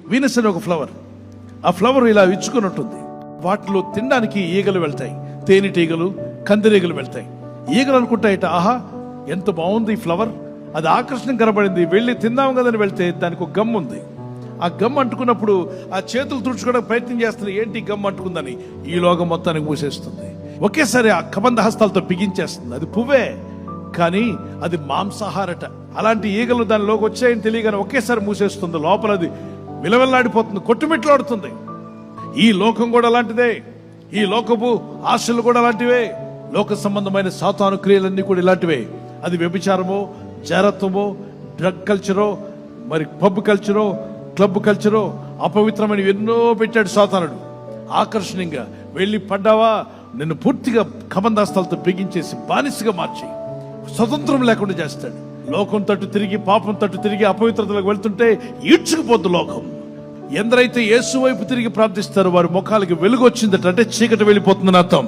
Venus అనే ఒక flower. ఆ ఫ్లవర్ ఇలా విచ్చుకొని ఉంటుంది. వాటిలో తినడానికి ఈగలు వెళ్తాయి, తేనెటీగలు, కందిరీగలు వెళ్తాయి. ఈగలు అనుకుంటాయట, ఆహా ఎంత బాగుంది ఈ ఫ్లవర్, అది ఆకర్షణ కనబడింది, వెళ్ళి తిందాం కదని వెళ్తే దానికి ఒక గమ్ ఉంది. ఆ గమ్ అంటుకున్నప్పుడు ఆ చేతులు తుడుచుకోవడానికి ప్రయత్నం చేస్తుంది, ఏంటి గమ్ అంటుకుందని. ఈ లోకం మొత్తానికి మూసేస్తుంది. ఒకేసారి ఆ కబంధ హస్తాలతో బిగించేస్తుంది. అది పువ్వే కానీ అది మాంసాహారట. అలాంటి ఈగలు దానిలోకి వచ్చాయని తెలియగానే ఒకేసారి మూసేస్తుంది. లోపల అది విలవెల్లాడిపోతుంది, కొట్టుమిట్లాడుతుంది. ఈ లోకం కూడా అలాంటిదే. ఈ లోకపు ఆశలు కూడా అలాంటివే. లోక సంబంధమైన సాతాను క్రియలన్నీ కూడా ఇలాంటివే. అది వ్యభిచారమో, జారత్వమో, డ్రగ్ కల్చరో, మరి పబ్ కల్చరో, క్లబ్ కల్చరో, అపవిత్రమైన ఎన్నో పెట్టాడు సాతానుడు. ఆకర్షణీయంగా వెళ్ళి పడ్డావా, నిన్ను పూర్తిగా కబంధాస్తాలతో బిగించేసి బానిసగా మార్చి స్వతంత్రం లేకుండా చేస్తాడు. లోకం తట్టు తిరిగి, పాపం తట్టు తిరిగి, అపవిత్రతలకు వెళ్తుంటే ఈడ్చుకుపోద్దు లోకం. ఎందరైతే యేసు వైపు తిరిగి ప్రార్థిస్తారో వారి ముఖాలకి వెలుగు వచ్చిందట, అంటే చీకటి వెళ్ళిపోతుందని అర్థం.